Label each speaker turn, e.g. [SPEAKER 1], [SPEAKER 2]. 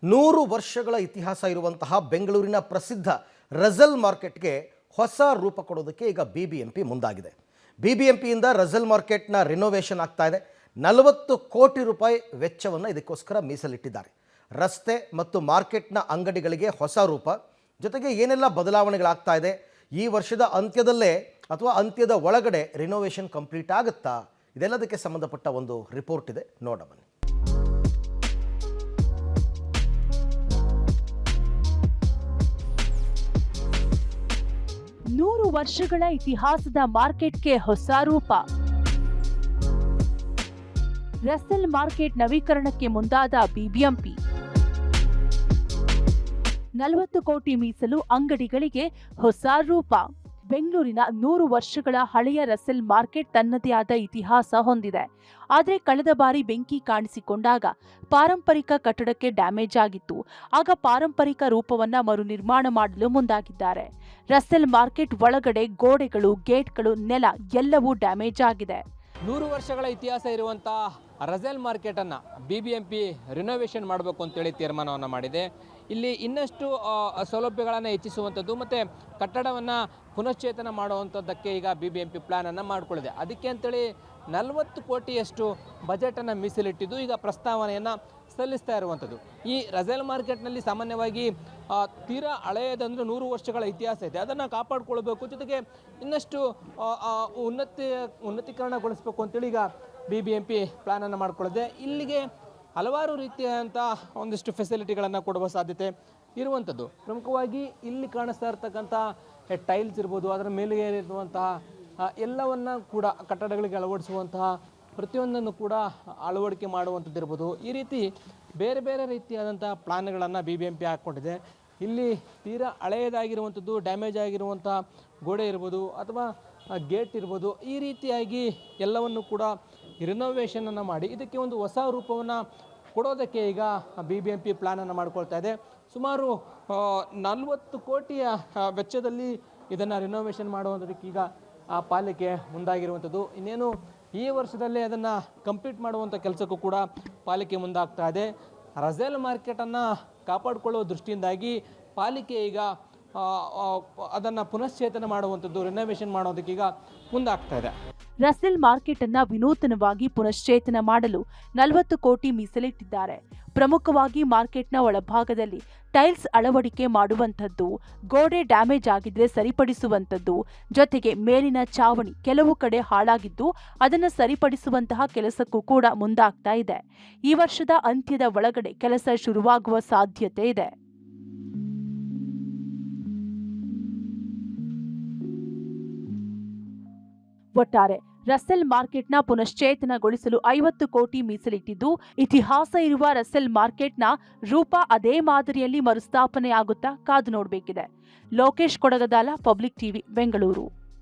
[SPEAKER 1] 100 ವರ್ಷಗಳ ಇತಿಹಾಸ ಇರುವಂತಹ ಬೆಂಗಳೂರಿನ ಪ್ರಸಿದ್ಧ ರಜಲ್ ಮಾರ್ಕೆಟ್ಗೆ ಹೊಸ ರೂಪ ಕೊಡೋದಕ್ಕೆ ಈಗ ಬಿಬಿಎಂಪಿ ಮುಂದಾಗಿದೆ. ಬಿಬಿಎಂಪಿಯಿಂದ ರಜಲ್ ಮಾರ್ಕೆಟ್ನ ರಿನೋವೇಷನ್ ಆಗ್ತಾ ಇದೆ. 40 ಕೋಟಿ ರೂಪಾಯಿ ವೆಚ್ಚವನ್ನು ಇದಕ್ಕೋಸ್ಕರ ಮೀಸಲಿಟ್ಟಿದ್ದಾರೆ. ರಸ್ತೆ ಮತ್ತು ಮಾರ್ಕೆಟ್ನ ಅಂಗಡಿಗಳಿಗೆ ಹೊಸ ರೂಪ, ಜೊತೆಗೆ ಏನೆಲ್ಲ ಬದಲಾವಣೆಗಳಾಗ್ತಾ ಇದೆ, ಈ ವರ್ಷದ ಅಂತ್ಯದಲ್ಲೇ ಅಥವಾ ಅಂತ್ಯದ ಒಳಗಡೆ ರಿನೋವೇಷನ್ ಕಂಪ್ಲೀಟ್ ಆಗುತ್ತಾ, ಇದೆಲ್ಲದಕ್ಕೆ ಸಂಬಂಧಪಟ್ಟ ಒಂದು ರಿಪೋರ್ಟ್ ಇದೆ, ನೋಡೋಣ.
[SPEAKER 2] 100 ವರ್ಷಗಳ ಇತಿಹಾಸದ ಮಾರ್ಕೆಟ್ಗೆ ಹೊಸ ರೂಪ. ರಸಲ್ ಮಾರ್ಕೆಟ್ ನವೀಕರಣಕ್ಕೆ ಮುಂದಾದ ಬಿಬಿಎಂಪಿ. 40 ಕೋಟಿ ಮೀಸಲು ಅಂಗಡಿಗಳಿಗೆ ಹೊಸ ರೂಪ. ಬೆಂಗಳೂರಿನ 100 ವರ್ಷಗಳ ಹಳೆಯ ರಸಲ್ ಮಾರ್ಕೆಟ್ ತನ್ನದೇ ಆದ ಇತಿಹಾಸ ಹೊಂದಿದೆ. ಆದರೆ ಕಳೆದ ಬಾರಿ ಬೆಂಕಿ ಕಾಣಿಸಿಕೊಂಡಾಗ ಪಾರಂಪರಿಕ ಕಟ್ಟಡಕ್ಕೆ ಡ್ಯಾಮೇಜ್ ಆಗಿತ್ತು. ಆಗ ಪಾರಂಪರಿಕ ರೂಪವನ್ನ ಮರು ನಿರ್ಮಾಣ ಮಾಡಲು ಮುಂದಾಗಿದ್ದಾರೆ. ರಸಲ್ ಮಾರ್ಕೆಟ್ ಒಳಗಡೆ ಗೋಡೆಗಳು, ಗೇಟ್ಗಳು, ನೆಲ ಎಲ್ಲವೂ ಡ್ಯಾಮೇಜ್ ಆಗಿದೆ.
[SPEAKER 3] 100 ವರ್ಷಗಳ ಇತಿಹಾಸ ಇರುವಂತಹ ರಜಲ್ ಮಾರ್ಕೆಟ್ ಅನ್ನ ಬಿಬಿಎಂಪಿ ರಿನೋವೇಷನ್ ಮಾಡಬೇಕು ಅಂತೇಳಿ ತೀರ್ಮಾನವನ್ನು ಮಾಡಿದೆ. ಇಲ್ಲಿ ಇನ್ನಷ್ಟು ಸೌಲಭ್ಯಗಳನ್ನು ಹೆಚ್ಚಿಸುವಂಥದ್ದು ಮತ್ತು ಕಟ್ಟಡವನ್ನು ಪುನಶ್ಚೇತನ ಮಾಡುವಂಥದ್ದಕ್ಕೆ ಈಗ ಬಿಬಿಎಂಪಿ ಪ್ಲಾನನ್ನು ಮಾಡಿಕೊಳ್ಳಿದೆ. ಅದಕ್ಕೆ ಅಂತೇಳಿ 40 ಕೋಟಿಯಷ್ಟು ಬಜೆಟನ್ನು ಮೀಸಲಿಟ್ಟಿದ್ದು ಈಗ ಪ್ರಸ್ತಾವನೆಯನ್ನು ಸಲ್ಲಿಸ್ತಾ ಇರುವಂಥದ್ದು. ಈ ರಜಲ್ ಮಾರ್ಕೆಟ್ನಲ್ಲಿ ಸಾಮಾನ್ಯವಾಗಿ ತೀರಾ ಹಳೆಯದಂದ್ರೆ 100 ವರ್ಷಗಳ ಇತಿಹಾಸ ಇದೆ, ಅದನ್ನು ಕಾಪಾಡಿಕೊಳ್ಬೇಕು, ಜೊತೆಗೆ ಇನ್ನಷ್ಟು ಉನ್ನತೀಕರಣಗೊಳಿಸಬೇಕು ಅಂತೇಳಿ ಈಗ ಬಿಬಿಎಂಪಿ ಪ್ಲಾನನ್ನು ಮಾಡಿಕೊಳ್ಳಿದೆ. ಇಲ್ಲಿಗೆ ಹಲವಾರು ರೀತಿಯಾದಂಥ ಒಂದಿಷ್ಟು ಫೆಸಿಲಿಟಿಗಳನ್ನು ಕೊಡುವ ಸಾಧ್ಯತೆ ಇರುವಂಥದ್ದು. ಪ್ರಮುಖವಾಗಿ ಇಲ್ಲಿ ಕಾಣಿಸ್ತಾ ಇರ್ತಕ್ಕಂಥ ಟೈಲ್ಸ್ ಇರ್ಬೋದು, ಅದರ ಮೇಲೆ ಇರುವಂತಹ ಎಲ್ಲವನ್ನು ಕೂಡ ಕಟ್ಟಡಗಳಿಗೆ ಅಳವಡಿಸುವಂತಹ ಪ್ರತಿಯೊಂದನ್ನು ಕೂಡ ಅಳವಡಿಕೆ ಮಾಡುವಂಥದ್ದು ಇರ್ಬೋದು. ಈ ರೀತಿ ಬೇರೆ ಬೇರೆ ರೀತಿಯಾದಂಥ ಪ್ಲಾನ್ಗಳನ್ನು ಬಿಬಿಎಂಪಿ ಹಾಕ್ಕೊಂಡಿದೆ. ಇಲ್ಲಿ ತೀರಾ ಹಳೆಯದಾಗಿರುವಂಥದ್ದು, ಡ್ಯಾಮೇಜ್ ಆಗಿರುವಂಥ ಗೋಡೆ ಇರ್ಬೋದು ಅಥವಾ ಗೇಟ್ ಇರ್ಬೋದು, ಈ ರೀತಿಯಾಗಿ ಎಲ್ಲವನ್ನು ಕೂಡ ರಿನೋವೇಷನನ್ನು ಮಾಡಿ ಇದಕ್ಕೆ ಒಂದು ಹೊಸ ರೂಪವನ್ನು ಕೊಡೋದಕ್ಕೆ ಈಗ ಬಿಬಿಎಂಪಿ ಪ್ಲಾನನ್ನು ಮಾಡ್ಕೊಳ್ತಾ ಇದೆ. ಸುಮಾರು 40 ಕೋಟಿಯ ವೆಚ್ಚದಲ್ಲಿ ಇದನ್ನು ರಿನೋವೇಷನ್ ಮಾಡುವುದಕ್ಕೆ ಈಗ ಪಾಲಿಕೆ ಮುಂದಾಗಿರುವಂಥದ್ದು. ಇನ್ನೇನು ಈ ವರ್ಷದಲ್ಲೇ ಅದನ್ನು ಕಂಪ್ಲೀಟ್ ಮಾಡುವಂಥ ಕೆಲಸಕ್ಕೂ ಕೂಡ ಪಾಲಿಕೆ ಮುಂದಾಗ್ತಾ ಇದೆ. ರಜಲ್ ಮಾರ್ಕೆಟನ್ನು ಕಾಪಾಡಿಕೊಳ್ಳುವ ದೃಷ್ಟಿಯಿಂದಾಗಿ ಪಾಲಿಕೆ ಈಗ ಅದನ್ನು ಪುನಶ್ಚೇತನ ಮಾಡುವಂಥದ್ದು, ರಿನೋವೇಷನ್ ಮಾಡೋದಕ್ಕೆ ಈಗ ಮುಂದಾಗ್ತಾ ಇದೆ.
[SPEAKER 2] ರಸಲ್ ಮಾರ್ಕೆಟ್ ಅನ್ನ ವಿನೂತನವಾಗಿ ಪುನಶ್ಚೇತನ ಮಾಡಲು 40 ಕೋಟಿ ಮೀಸಲಿಟ್ಟಿದ್ದಾರೆ. ಪ್ರಮುಖವಾಗಿ ಮಾರ್ಕೆಟ್ನ ಒಳಭಾಗದಲ್ಲಿ ಟೈಲ್ಸ್ ಅಳವಡಿಕೆ ಮಾಡುವಂಥದ್ದು, ಗೋಡೆ ಡ್ಯಾಮೇಜ್ ಆಗಿದ್ರೆ ಸರಿಪಡಿಸುವಂಥದ್ದು, ಜೊತೆಗೆ ಮೇಲಿನ ಚಾವಣಿ ಕೆಲವು ಕಡೆ ಹಾಳಾಗಿದ್ದು ಅದನ್ನು ಸರಿಪಡಿಸುವಂತಹ ಕೆಲಸಕ್ಕೂ ಕೂಡ ಮುಂದಾಗ್ತಾ ಇದೆ. ಈ ವರ್ಷದ ಅಂತ್ಯದ ಒಳಗಡೆ ಕೆಲಸ ಶುರುವಾಗುವ ಸಾಧ್ಯತೆ ಇದೆ. ಒಟ್ಟಾರೆ ರಸಲ್ ಮಾರ್ಕೆಟ್ನ ಪುನಶ್ಚೇತನಗೊಳಿಸಲು 50 ಕೋಟಿ ಮೀಸಲಿಟ್ಟಿದ್ದು, ಇತಿಹಾಸ ಇರುವ ರಸಲ್ ಮಾರ್ಕೆಟ್ನ ರೂಪ ಅದೇ ಮಾದರಿಯಲ್ಲಿ ಮರುಸ್ಥಾಪನೆಯಾಗುತ್ತಾ ಕಾದು ನೋಡಬೇಕಿದೆ. Lokesh Kodagadala, public TV, Bengaluru.